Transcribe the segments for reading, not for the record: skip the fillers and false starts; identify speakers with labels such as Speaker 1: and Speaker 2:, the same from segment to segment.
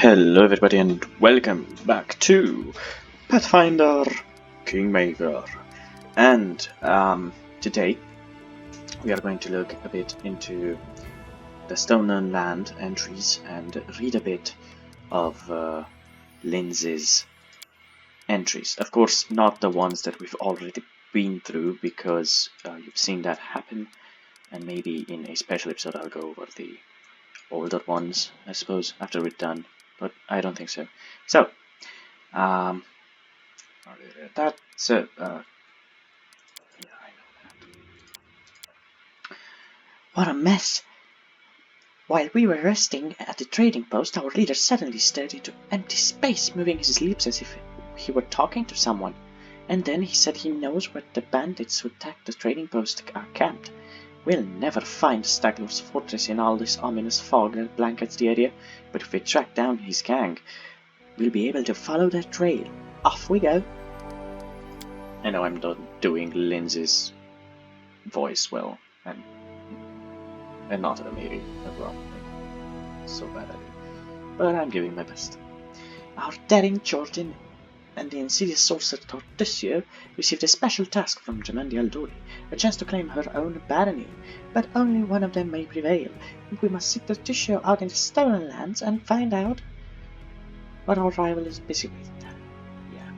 Speaker 1: Hello everybody and welcome back to Pathfinder Kingmaker. And today we are going to look a bit into the Stolen Land entries and read a bit of Lindsay's entries. Of course, not the ones that we've already been through, because you've seen that happen, and maybe in a special episode I'll go over the older ones, I suppose, after we're done. But I don't think so. So, yeah, I know that.
Speaker 2: What a mess! While we were resting at the trading post, our leader suddenly stared into empty space, moving his lips as if he were talking to someone. And then he said he knows where the bandits who attacked the trading post are camped. We'll never find Stagler's fortress in all this ominous fog that blankets the area, but if we track down his gang, we'll be able to follow their trail. Off we go!
Speaker 1: I know I'm not doing Lindsay's voice well, and not maybe as well. So bad at it, but I'm giving my best.
Speaker 2: Our daring Jordyn and the insidious sorcerer Tortusio received a special task from Jamandi Alduri, a chance to claim her own barony, but only one of them may prevail. We must seek Tortusio out in the Stolen Lands and find out what our rival is busy with.
Speaker 1: Yeah,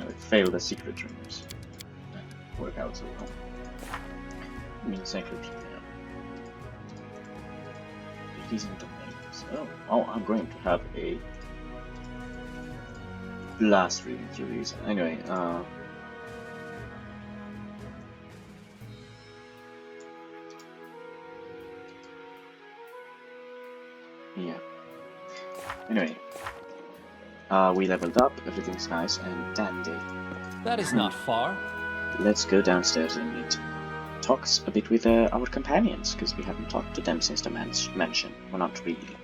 Speaker 1: we failed the secret rooms. That work out so well. I mean, secret, yeah. Releasing domains. Oh, I'm going to have a blast reading through these. Anyway, yeah. Anyway, we leveled up, everything's nice and dandy.
Speaker 3: That is not far.
Speaker 1: Let's go downstairs and meet. Talks a bit with our companions, because we haven't talked to them since the mansion. Well, not really.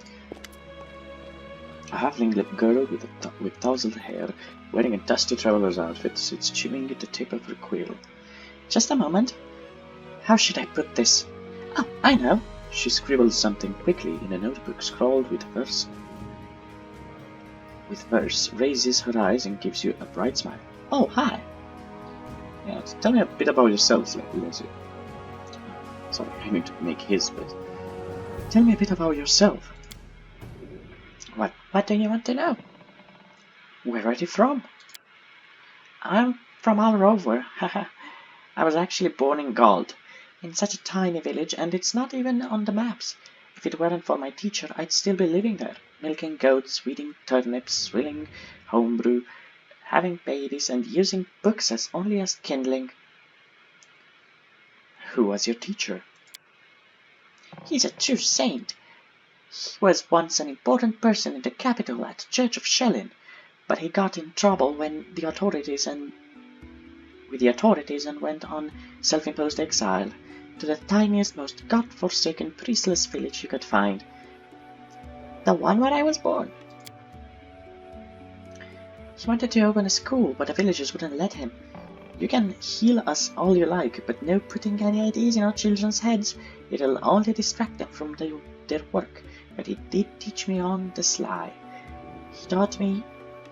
Speaker 1: A halfling girl with tousled hair, wearing a dusty traveler's outfit, sits chewing at the tip of her quill.
Speaker 2: Just a moment. How should I put this? Oh, I know.
Speaker 1: She scribbles something quickly in a notebook scrawled with verse. Raises her eyes and gives you a bright smile.
Speaker 2: Oh, hi.
Speaker 1: Yeah, tell me a bit about yourself, Lindsay. Sorry, I mean to make his, but
Speaker 2: tell me a bit about yourself. What do you want to know?
Speaker 1: Where are you from?
Speaker 2: I'm from all over. I was actually born in Gauld, in such a tiny village, and it's not even on the maps. If it weren't for my teacher, I'd still be living there, milking goats, weeding turnips, swilling homebrew, having babies, and using books only as kindling.
Speaker 1: Who was your teacher?
Speaker 2: He's a true saint. He was once an important person in the capital at the Church of Shellin, but he got in trouble with the authorities and went on self-imposed exile to the tiniest, most god-forsaken, priestless village you could find. The one where I was born. He wanted to open a school, but the villagers wouldn't let him. You can heal us all you like, but no putting any ideas in our children's heads. It'll only distract them from their work. But he did teach me on the sly. He taught me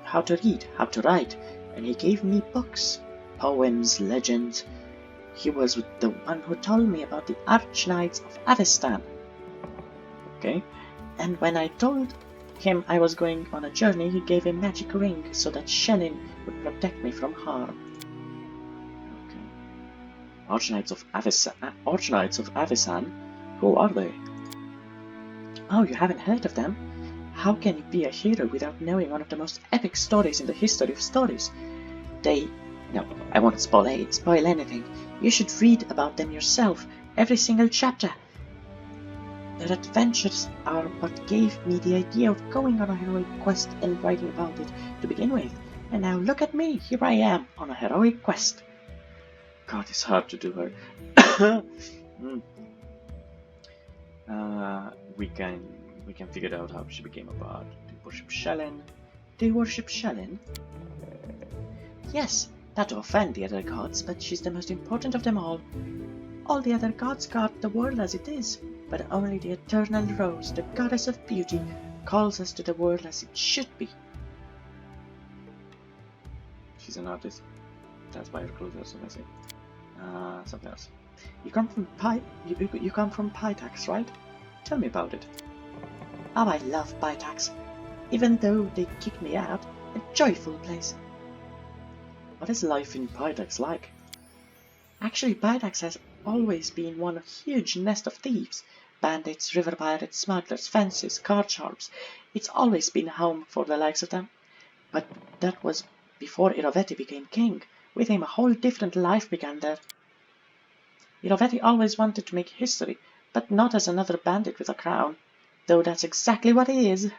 Speaker 2: how to read, how to write, and he gave me books, poems, legends. He was the one who told me about the Archknights of Avestan.
Speaker 1: Okay.
Speaker 2: And when I told him I was going on a journey, he gave a magic ring so that Shellin would protect me from harm.
Speaker 1: Okay. Archknights of Avestan? Who are they?
Speaker 2: Oh, you haven't heard of them? How can you be a hero without knowing one of the most epic stories in the history of stories? No, I won't spoil anything. You should read about them yourself, every single chapter. Their adventures are what gave me the idea of going on a heroic quest and writing about it to begin with. And now look at me, here I am, on a heroic quest.
Speaker 1: God, it's hard to do her. We can figure out how she became a bard. They worship Shellin.
Speaker 2: They worship Shellin? Yes, not to offend the other gods, but she's the most important of them all. All the other gods guard the world as it is, but only the eternal Rose, the goddess of beauty, calls us to the world as it should be.
Speaker 1: She's an artist. That's why her clothes are so messy. Something else.
Speaker 2: You come from Pythax, right?
Speaker 1: Tell me about it.
Speaker 2: Oh, I love Pythax. Even though they kicked me out, a joyful place.
Speaker 1: What is life in Pythax like?
Speaker 2: Actually, Pythax has always been one huge nest of thieves. Bandits, river pirates, smugglers, fences, card sharps. It's always been home for the likes of them. But that was before Irovetti became king. With him, a whole different life began there. Irovetti always wanted to make history, but not as another bandit with a crown. Though that's exactly what he is.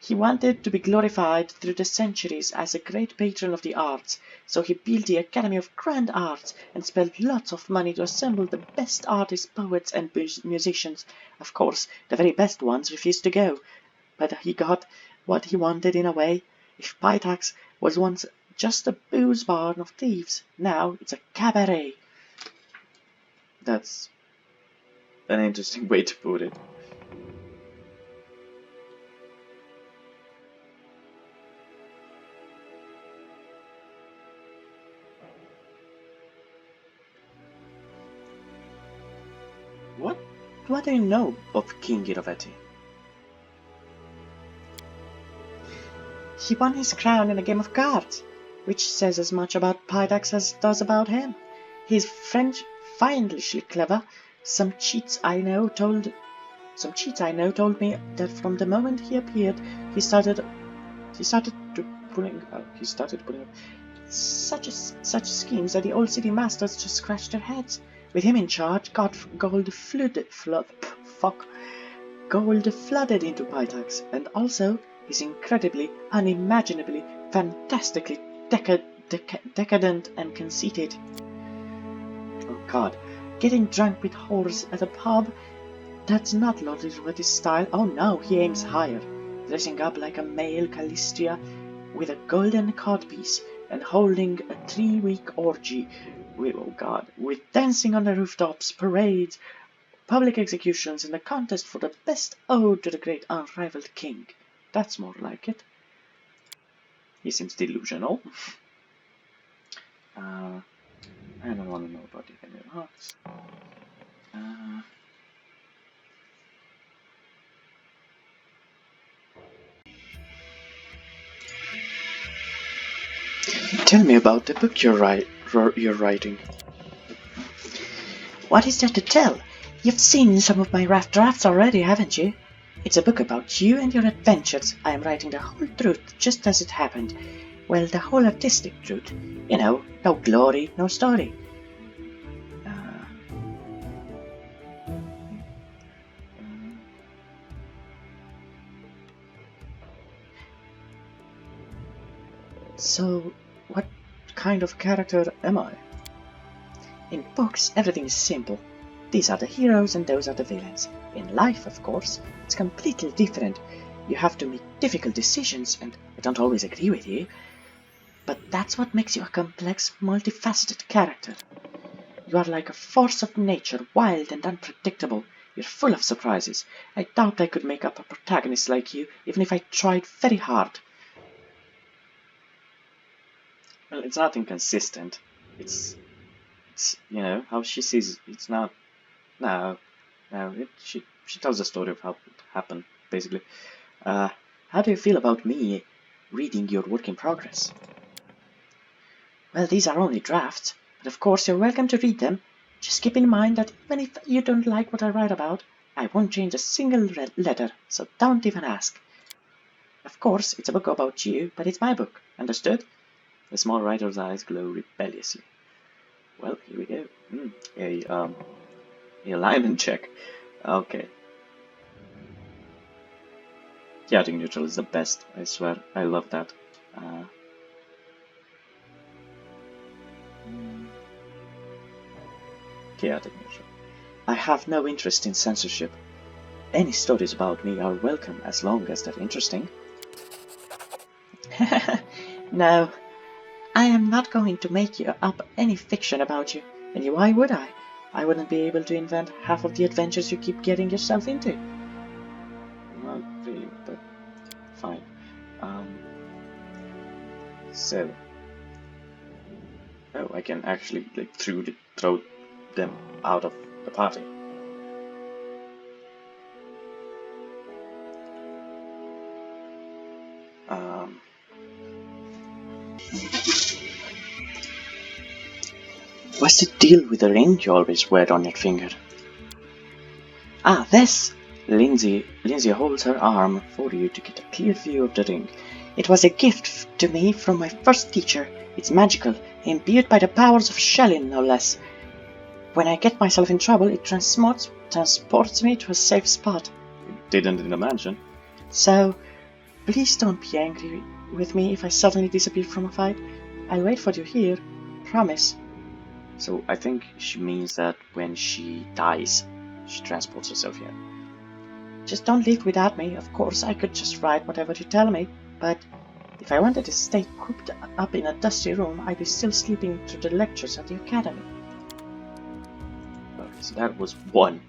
Speaker 2: He wanted to be glorified through the centuries as a great patron of the arts, so he built the Academy of Grand Arts and spent lots of money to assemble the best artists, poets and musicians. Of course, the very best ones refused to go, but he got what he wanted in a way. If Pythax was once just a booze barn of thieves, now it's a cabaret.
Speaker 1: That's an interesting way to put it. What do you know of King Irovetti?
Speaker 2: He won his crown in a game of cards, which says as much about Pythax as it does about him. He's French, fiendishly clever. Some cheats I know told me that from the moment he appeared, he started pulling up such schemes that the old city masters just scratched their heads. With him in charge, gold flooded into Pythax, and also he's incredibly, unimaginably, fantastically decadent and conceited. Oh God, getting drunk with whores at a pub? That's not Lord Irovetti's style. Oh no, he aims higher, dressing up like a male Calistria with a golden codpiece and holding a 3-week orgy with dancing on the rooftops, parades, public executions, and a contest for the best ode to the great unrivaled king. That's more like it.
Speaker 1: He seems delusional. I don't want to know about the Academy of Arts. Tell me about the book you're writing.
Speaker 2: What is there to tell? You've seen some of my rough drafts already, haven't you? It's a book about you and your adventures. I am writing the whole truth, just as it happened. Well, the whole artistic truth. You know, no glory, no story. So, what kind of character am I? In books, everything is simple. These are the heroes and those are the villains. In life, of course, it's completely different. You have to make difficult decisions, and I don't always agree with you. But that's what makes you a complex, multifaceted character. You are like a force of nature, wild and unpredictable. You're full of surprises. I doubt I could make up a protagonist like you, even if I tried very hard.
Speaker 1: Well, it's not inconsistent. It's you know how she sees. It's not. No. She tells the story of how it happened, basically. How do you feel about me reading your work in progress?
Speaker 2: Well, these are only drafts, but of course you're welcome to read them. Just keep in mind that even if you don't like what I write about, I won't change a single letter, so don't even ask. Of course, it's a book about you, but it's my book, understood?
Speaker 1: The small writer's eyes glow rebelliously. Well, here we go. A alignment check. Okay. Chaotic neutral is the best, I swear. I love that. Chaotic neutral. I have no interest in censorship. Any stories about me are welcome as long as they're interesting.
Speaker 2: No, I am not going to make up any fiction about you. And why would I? I wouldn't be able to invent half of the adventures you keep getting yourself into.
Speaker 1: Not really, So, oh, I can actually like throw them out of the party.
Speaker 2: What's the deal with the ring you always wear on your finger? Ah, this! Lindsay holds her arm for you to get a clear view of the ring. It was a gift to me from my first teacher. It's magical, imbued by the powers of Shellin, no less. When I get myself in trouble, it transports me to a safe spot.
Speaker 1: Didn't imagine.
Speaker 2: So, please don't be angry with me if I suddenly disappear from a fight. I'll wait for you here. Promise.
Speaker 1: So I think she means that when she dies, she transports herself here.
Speaker 2: Just don't leave without me. Of course, I could just write whatever you tell me, but if I wanted to stay cooped up in a dusty room, I'd be still sleeping through the lectures at the academy.
Speaker 1: Okay, so that was one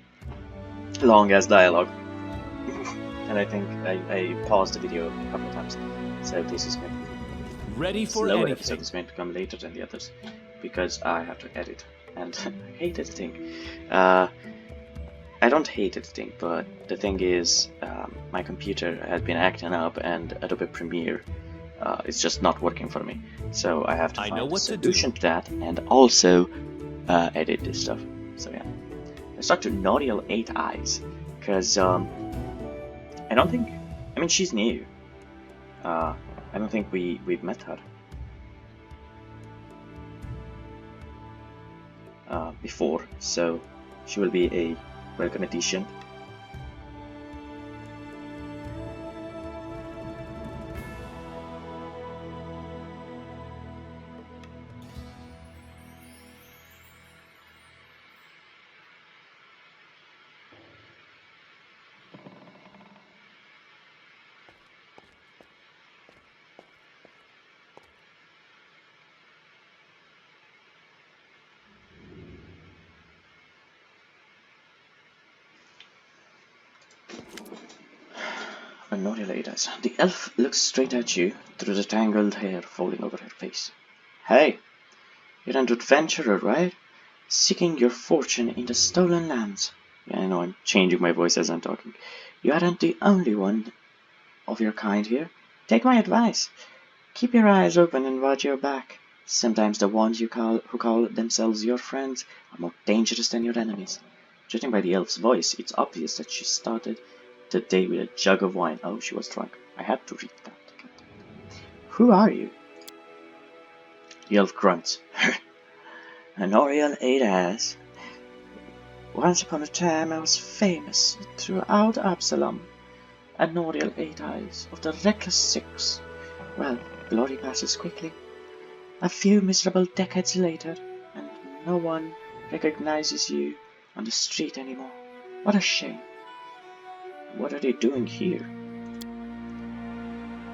Speaker 1: long-ass dialogue. And I think I paused the video a couple of times. So this is going to be
Speaker 3: Ready for
Speaker 1: slower
Speaker 3: anything.
Speaker 1: episode is going to come later than the others, because I have to edit. And I hate editing. I don't hate editing, but the thing is, my computer has been acting up, and Adobe Premiere is just not working for me. So I have to find a solution to that, and also edit this stuff. So yeah, let's talk to Noriel 8 Eyes, because I don't think, I mean, she's new. I don't think we've met her before, so she will be a welcome addition. Noriel. The elf looks straight at you through the tangled hair falling over her face. Hey, you're an adventurer, right? Seeking your fortune in the stolen lands. Yeah, I know, I'm changing my voice as I'm talking. You aren't the only one of your kind here. Take my advice. Keep your eyes open and watch your back. Sometimes the ones who call themselves your friends are more dangerous than your enemies. Judging by the elf's voice, it's obvious that she started the day with a jug of wine. Oh, she was drunk. I had to read that. Who are you? The elf grunts. Noriel 8 Eyes. Once upon a time I was famous throughout Absalom. Noriel 8 Eyes of the Reckless Six. Well, glory passes quickly. A few miserable decades later, and no one recognizes you on the street anymore. What a shame. What are they doing here?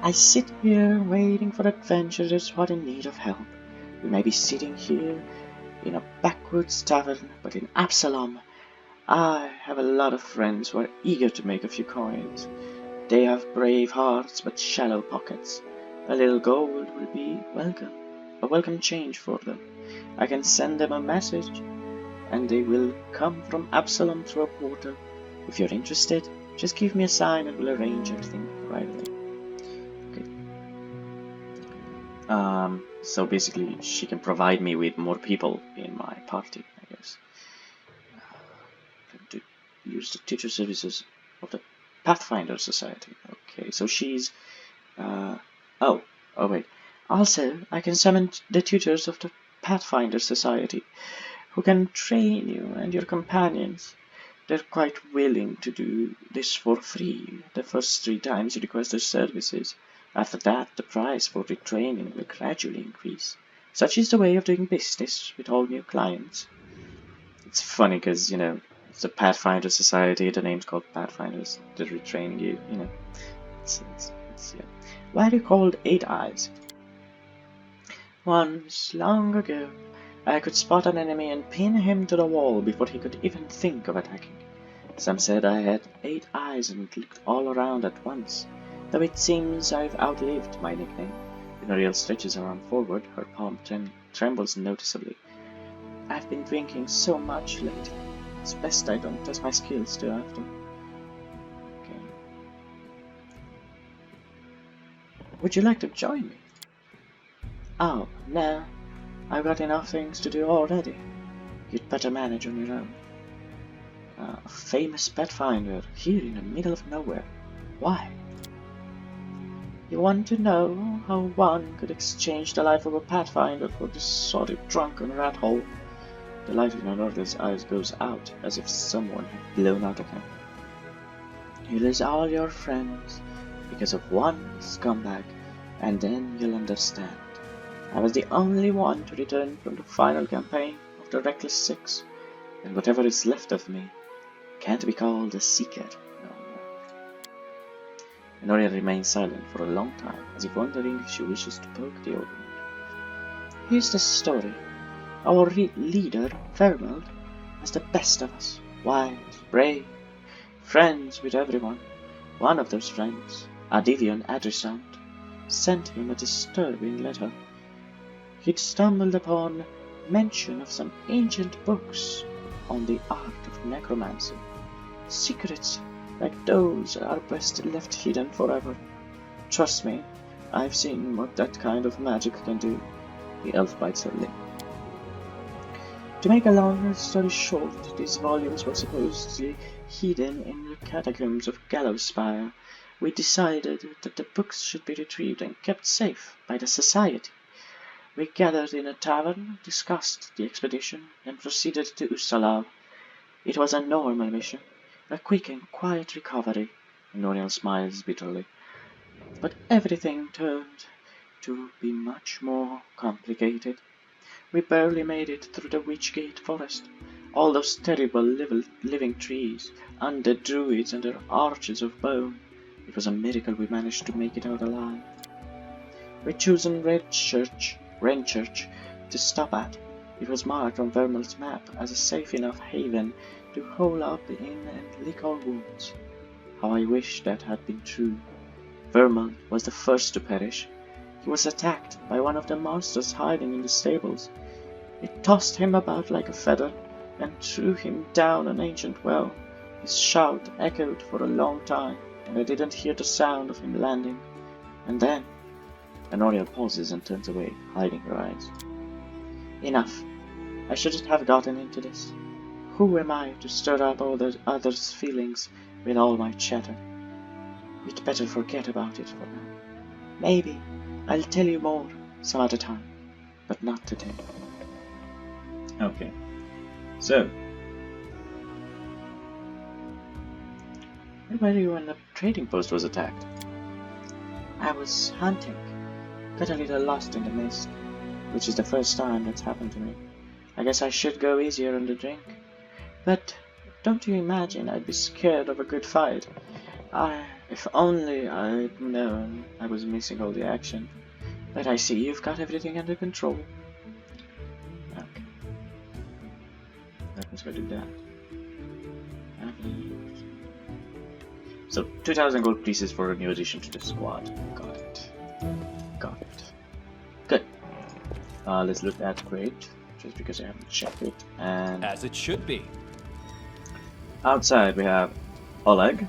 Speaker 1: I sit here waiting for adventurers who are in need of help. We may be sitting here in a backwoods tavern, but in Absalom, I have a lot of friends who are eager to make a few coins. They have brave hearts but shallow pockets. A little gold will be welcome, a welcome change for them. I can send them a message, and they will come from Absalom through a portal. If you're interested, just give me a sign and we'll arrange everything right away. Okay. So basically, she can provide me with more people in my party, I guess. To use the teacher services of the Pathfinder Society. Okay, so she's... Oh wait. Also, I can summon the tutors of the Pathfinder Society, who can train you and your companions. They're quite willing to do this for free the first 3 times you request their services. After that, the price for retraining will gradually increase. Such is the way of doing business with all new clients. It's funny because, you know, it's the Pathfinder Society, the name's called Pathfinders, they're retraining you, you know. It's yeah. Why are you called 8 Eyes? Once, long ago, I could spot an enemy and pin him to the wall before he could even think of attacking. Some said I had 8 eyes and looked all around at once, though it seems I've outlived my nickname. Noriel stretches her arm forward, her palm trembles noticeably.
Speaker 2: I've been drinking so much lately. It's best I don't test my skills too often.
Speaker 1: Okay.
Speaker 2: Would you like to join me? Oh, no. I've got enough things to do already. You'd better manage on your own.
Speaker 1: A famous Pathfinder, here in the middle of nowhere. Why?
Speaker 2: You want to know how one could exchange the life of a Pathfinder for this sordid drunken rat hole?
Speaker 1: The light in Noriel's eyes goes out, as if someone had blown out of him.
Speaker 2: You lose all your friends because of one scumbag, and then you'll understand. I was the only one to return from the final campaign of the Reckless Six,
Speaker 1: and whatever is left of me can't be called a Seeker no more. Noriel remains silent for a long time, as if wondering if she wishes to poke the old wound.
Speaker 2: Here's the story. Our leader, Vermeld, was the best of us. Wise, brave, friends with everyone. One of those friends, Adivion Adrisant, sent him a disturbing letter. He'd stumbled upon mention of some ancient books on the art of necromancy. Secrets like those are best left hidden forever. Trust me, I've seen what that kind of magic can do.
Speaker 1: The elf bites her lip.
Speaker 2: To make a long story short, these volumes were supposedly hidden in the catacombs of Gallowspire. We decided that the books should be retrieved and kept safe by the Society. We gathered in a tavern, discussed the expedition, and proceeded to Usalav. It was a normal mission, a quick and quiet recovery.
Speaker 1: Noriel smiles bitterly.
Speaker 2: But everything turned to be much more complicated. We barely made it through the Witchgate forest. All those terrible living trees, undead druids and their arches of bone. It was a miracle we managed to make it out alive. We'd chosen Wrenchurch to stop at. It was marked on Vermeld's map as a safe enough haven to hole up in and lick our wounds. How I wish that had been true. Vermeld was the first to perish. He was attacked by one of the monsters hiding in the stables. It tossed him about like a feather and threw him down an ancient well. His shout echoed for a long time, and I didn't hear the sound of him landing. And then...
Speaker 1: Noriel pauses and turns away, hiding her eyes.
Speaker 2: Enough. I shouldn't have gotten into this. Who am I to stir up all the others' feelings with all my chatter? We'd better forget about it for now. Maybe I'll tell you more some other time, but not today.
Speaker 1: Okay, so where were you when the trading post was attacked?
Speaker 2: I was hunting. Got a little lost in the mist, which is the first time that's happened to me. I guess I should go easier on the drink. But don't you imagine I'd be scared of a good fight? If only I'd known I was missing all the action. But I see you've got everything under control.
Speaker 1: Okay. Let's go do that. So, 2,000 gold pieces for a new addition to the squad. Got it. Good. Let's look at grade, just because I haven't checked it. And
Speaker 3: as it should be.
Speaker 1: Outside we have Oleg,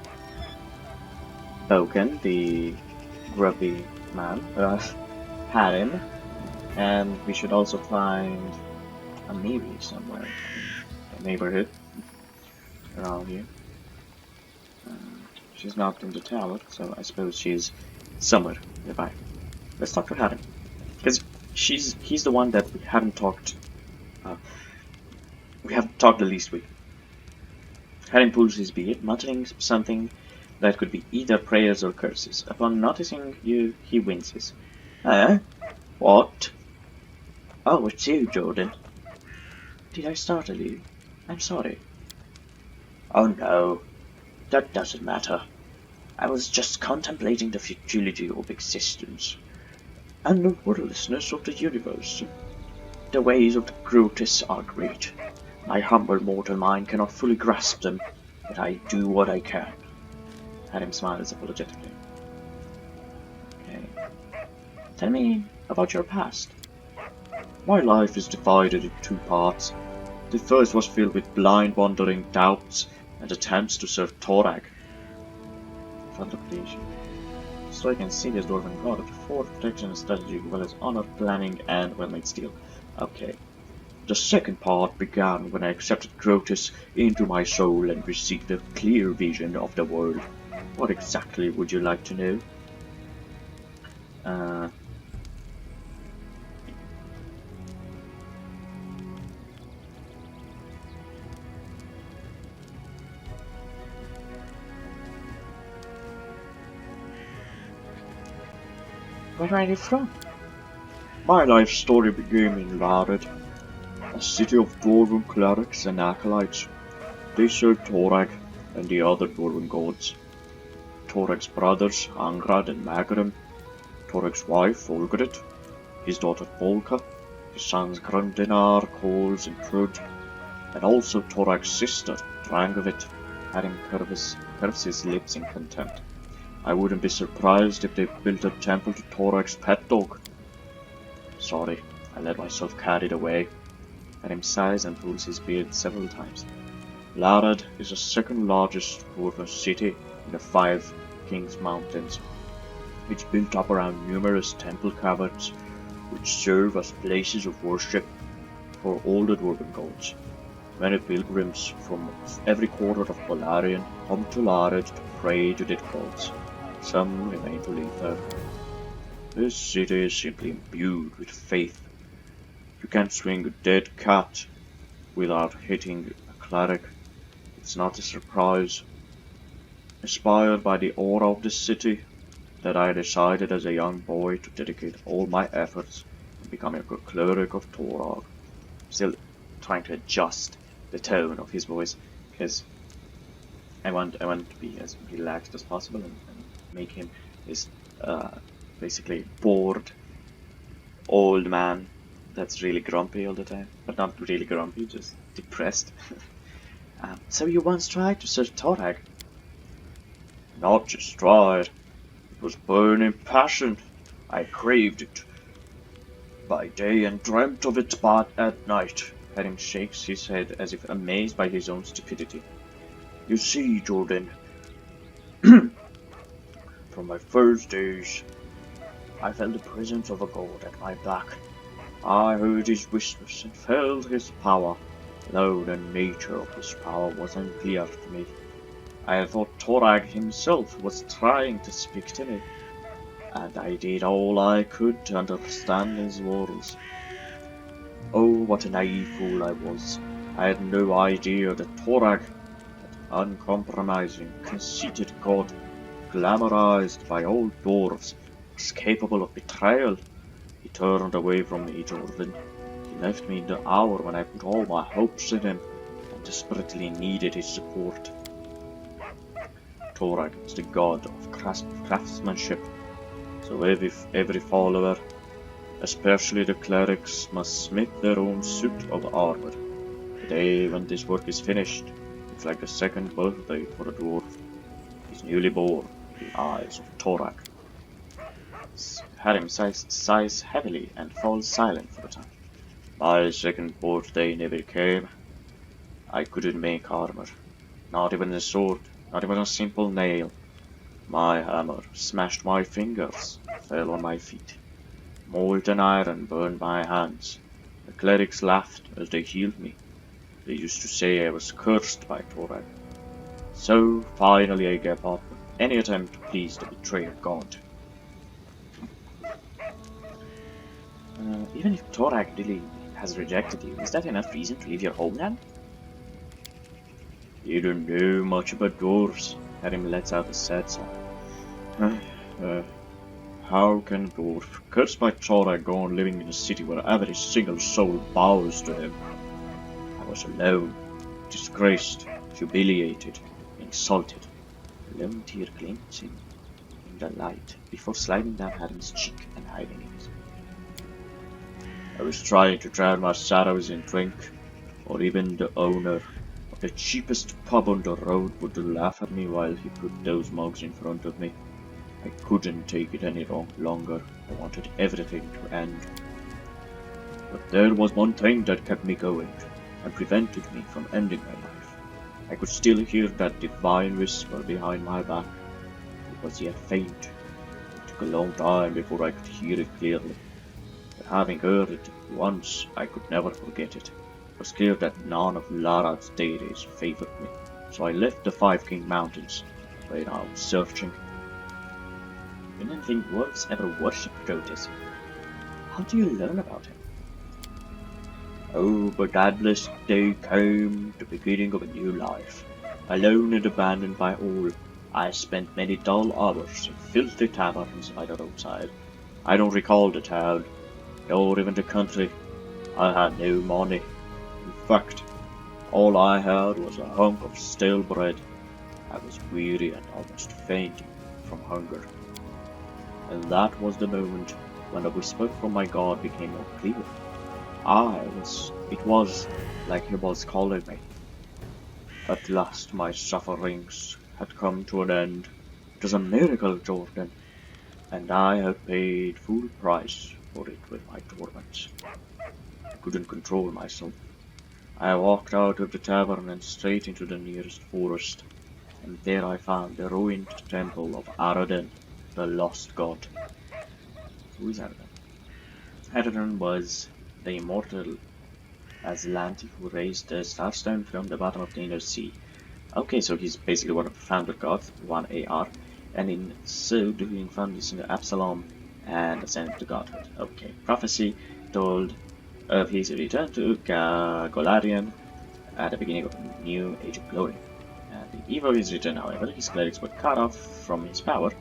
Speaker 1: Boken, the grubby man, Harim, and we should also find a Miri somewhere in the neighborhood around here. She's not in the tower, so I suppose she's somewhere nearby. Let's talk to Harim, because he's the one that we haven't talked. We haven't talked the least with. Harim pulls his beard, muttering something that could be either prayers or curses. Upon noticing you, he winces. What? Oh, it's you, Jordyn.
Speaker 2: Did I startle you? I'm sorry.
Speaker 1: Oh no, that doesn't matter. I was just contemplating the futility of existence, and the worthlessness of the universe. The ways of the Grotus are great. My humble mortal mind cannot fully grasp them, but I do what I can. Harim smiles apologetically. Okay. Tell me about your past. My life is divided into two parts. The first was filled with blind wandering doubts and attempts to serve Torag. Contemplation. Strike and Insidious Dwarven God of the fourth protection and strategy, as well as honor, planning, and well-made steel. Okay. The second part began when I accepted Grotus into my soul and received a clear vision of the world. What exactly would you like to know? Where are you from? My life story began in Lared, a city of Dwarven clerics and acolytes. They served Torag and the other Dwarven gods. Torag's brothers, Angrad and Magrum, Torag's wife, Olgrid, his daughter Volka, his sons Grundinar, Coles and Prud, and also Torag's sister, Drangovit, had him curves his lips in contempt. I wouldn't be surprised if they built a temple to Torag's pet dog. Sorry, I let myself carried away. Had him sighs and pulls his beard several times. Lared is the second largest dwarven city in the 5 Kings Mountains. It's built up around numerous temple caverns, which serve as places of worship for all the dwarven gods. Many pilgrims from every quarter of Polarian come to Lared to pray to their gods. Some remain to live there. This city is simply imbued with faith. You can't swing a dead cat without hitting a cleric. It's not a surprise. Inspired by the aura of the city, that I decided as a young boy to dedicate all my efforts in becoming a cleric of Torag. Still trying to adjust the tone of his voice, because I want to be as relaxed as possible and make him this basically bored old man that's really grumpy all the time, but not really grumpy, just depressed. So you once tried to search Torag? Not just tried. It was burning passion. I craved it by day and dreamt of it at night. Harim shakes his head as if amazed by his own stupidity. You see, Jordyn, from my first days, I felt the presence of a god at my back. I heard his whispers and felt his power, though the nature of his power was unclear to me. I thought Torag himself was trying to speak to me, and I did all I could to understand his words. Oh, what a naive fool I was. I had no idea that Torag, that uncompromising, conceited god, glamorized by all dwarves, was capable of betrayal. He turned away from me, Jordyn. He left me in the hour when I put all my hopes in him and desperately needed his support. Torag is the god of craftsmanship, so every follower, especially the clerics, must smith their own suit of armor. The day when this work is finished, it's like a second birthday for a dwarf. He's newly born in the eyes of Torag. Harim sighs heavily and falls silent for a time. My second birthday never came. I couldn't make armor, not even a sword, not even a simple nail. My hammer smashed my fingers, fell on my feet. Molten iron burned my hands. The clerics laughed as they healed me. They used to say I was cursed by Torag. So finally I gave up any attempt to please the betrayed god. Even if Torag really has rejected you, is that enough reason to leave your homeland? You don't know much about dwarves. Harim lets out a sad sigh. How can a dwarf cursed by Torag go on living in a city where every single soul bows to him? I was alone, disgraced, humiliated, insulted. A lone tear glints in the light before sliding down Harim's cheek and hiding it. I was trying to drown my sorrows in drink, or even the owner of the cheapest pub on the road would laugh at me while he put those mugs in front of me. I couldn't take it any longer. I wanted everything to end. But there was one thing that kept me going and prevented me from ending my life. I could still hear that divine whisper behind my back. It was yet faint. It took a long time before I could hear it clearly. But having heard it once, I could never forget it. It was clear that none of Larad's deities favored me, so I left the Five King Mountains and went out searching. You didn't think dwarves ever worshipped Grotus. How do you learn about him? Oh, but that blessed day came, the beginning of a new life. Alone and abandoned by all, I spent many dull hours in filthy taverns by the roadside. I don't recall the town, nor even the country. I had no money. In fact, all I had was a hunk of stale bread. I was weary and almost fainting from hunger. And that was the moment when the whisper from my god became more clear. It was like he was calling me. At last my sufferings had come to an end. It was a miracle, Jordyn, and I had paid full price for it with my torments. I couldn't control myself. I walked out of the tavern and straight into the nearest forest, and there I found the ruined temple of Aroden, the lost god. Who is Aroden? Aroden was the immortal Aslanti who raised the Starstone from the bottom of the inner sea. Okay, so he's basically one of the founder gods, 1AR, and in so doing found this in Absalom and ascended to godhood. Okay, prophecy told of his return to Golarion at the beginning of a new age of glory. And the eve of his return, however, his clerics were cut off from his power,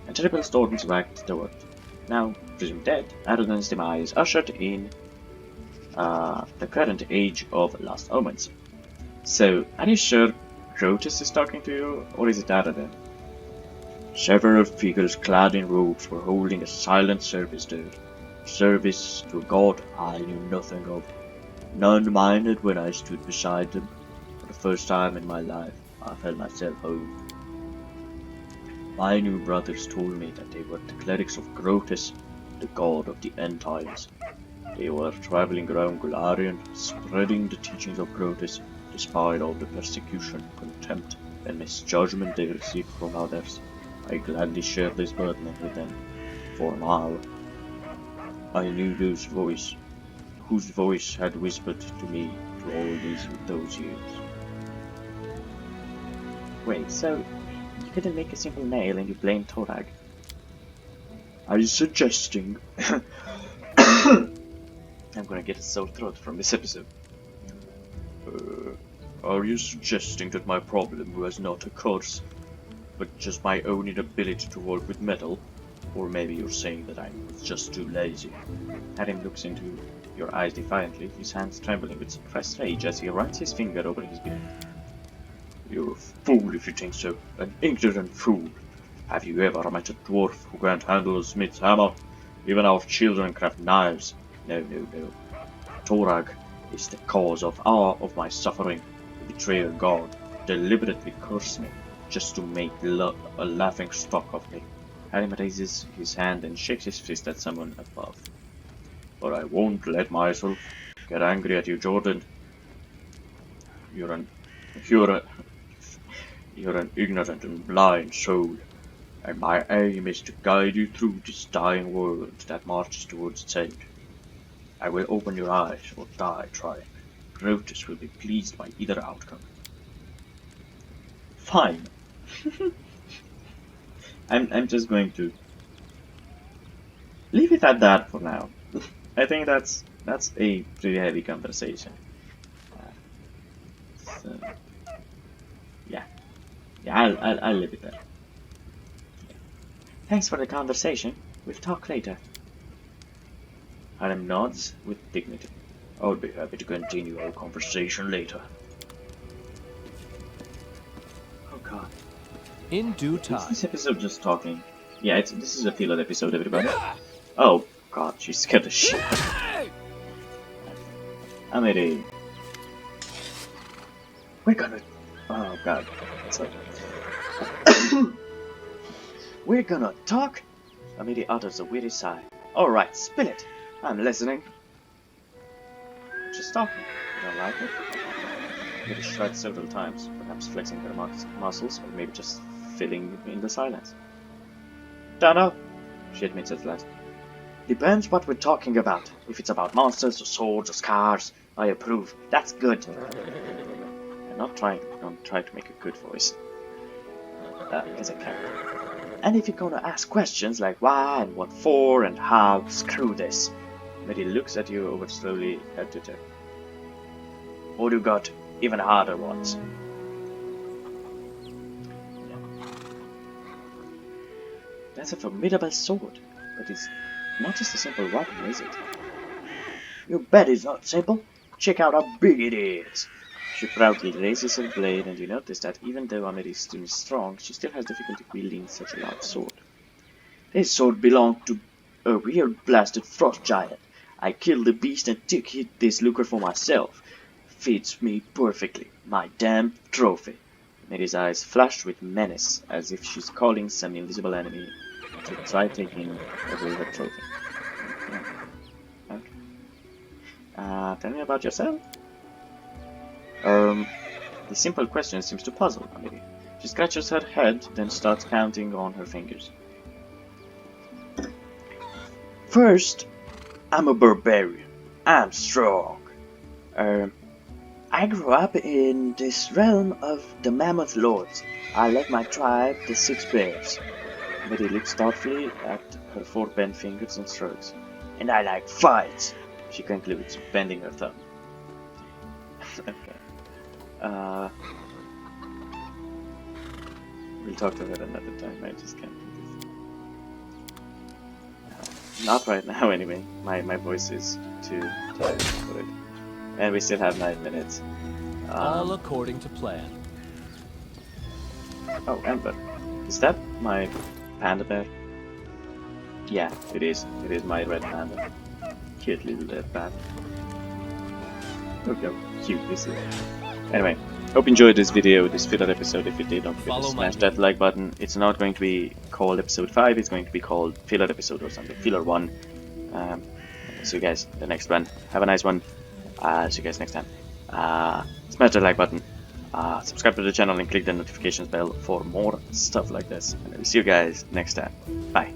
Speaker 1: and terrible storms racked the world. Now, presumed dead, Aroden's demise ushered in the current age of Lost Omens. So, are you sure Grotus is talking to you, or is it Aroden? Several figures clad in robes were holding a silent service there. Service to a god I knew nothing of. None minded when I stood beside them. For the first time in my life, I felt myself home. My new brothers told me that they were the clerics of Grotus, the god of the end times. They were traveling around Golarion, spreading the teachings of Grotus, despite all the persecution, contempt, and misjudgment they received from others. I gladly shared this burden with them, for now I knew whose voice had whispered to me to all those years.
Speaker 2: Wait, so you couldn't make a simple nail and you blamed Torag?
Speaker 1: Are you suggesting?
Speaker 2: I'm gonna get a sore throat from this episode.
Speaker 1: Are you suggesting that my problem was not a curse, but just my own inability to work with metal? Or maybe you're saying that I was just too lazy?
Speaker 2: Adam looks into your eyes defiantly, his hands trembling with suppressed rage as he runs his finger over his beard.
Speaker 1: You're a fool if you think so, an ignorant fool. Have you ever met a dwarf who can't handle a smith's hammer? Even our children craft knives. No. Torag is the cause of all of my suffering. The betrayer god deliberately cursed me just to make a laughing stock of me.
Speaker 2: Harim raises his hand and shakes his fist at someone above.
Speaker 1: But I won't let myself get angry at you, Jordyn. You're an ignorant and blind soul, and my aim is to guide you through this dying world that marches towards its end. I will open your eyes or die trying. Grotus will be pleased by either outcome.
Speaker 2: Fine. I'm just going to leave it at that for now. I think that's a pretty heavy conversation. So yeah, I'll leave it there. Yeah. Thanks for the conversation. We'll talk later.
Speaker 1: Adam nods with dignity. I'll be happy to continue our conversation later.
Speaker 2: Oh god.
Speaker 3: In due
Speaker 2: Is
Speaker 3: time.
Speaker 2: this episode just talking? Yeah, this is a filler episode, everybody. Oh god, she scared the shit. I made a... We're gonna... Oh god, that's like...
Speaker 1: We're gonna talk? Amiri utters a weary sigh. Alright, spill it. I'm listening. Just talking. You don't like it? Amiri shrugs several times, perhaps flexing her muscles, or maybe just filling in the silence. Dunno, she admits at last. Depends what we're talking about. If it's about monsters or swords or scars, I approve. That's good. Don't try to make a good voice. Because I can't. And if you're gonna ask questions like why and what for and how, screw this. Mary looks at you over slowly at Twitter. Or you got even harder ones. Yeah. That's a formidable sword, but it's not just a simple weapon, is it? You bet it's not simple. Check out how big it is. She proudly raises her blade, and you notice that even though Amiri is still strong, she still has difficulty wielding such a large sword. This sword belonged to a real blasted frost giant. I killed the beast and took this looker for myself. Fits me perfectly. My damn trophy. Amiri's eyes flash with menace, as if she's calling some invisible enemy to try taking away her trophy. Okay. Tell me about yourself. The simple question seems to puzzle Amiri. She scratches her head, then starts counting on her fingers. First, I'm a barbarian. I'm strong. I grew up in this realm of the Mammoth Lords. I led my tribe, the Six Bears. Amiri looks thoughtfully at her four bent fingers and shrugs. And I like fights, she concludes, bending her thumb. Okay. We'll talk to her another time. I just can't do this. Not right now, anyway. My voice is too tired for it. And we still have 9 minutes.
Speaker 3: All according to plan.
Speaker 1: Oh, Ember. Is that my panda bear? Yeah, it is. It is my red panda. Cute little red panda. Look how cute this is. Anyway, hope you enjoyed this video, this filler episode. If you did, don't forget to smash that like button. It's not going to be called episode 5, it's going to be called filler episode or something. Filler 1. See you guys in the next one. Have a nice one. See you guys next time. Smash that like button. Subscribe to the channel and click the notifications bell for more stuff like this. And I will see you guys next time. Bye.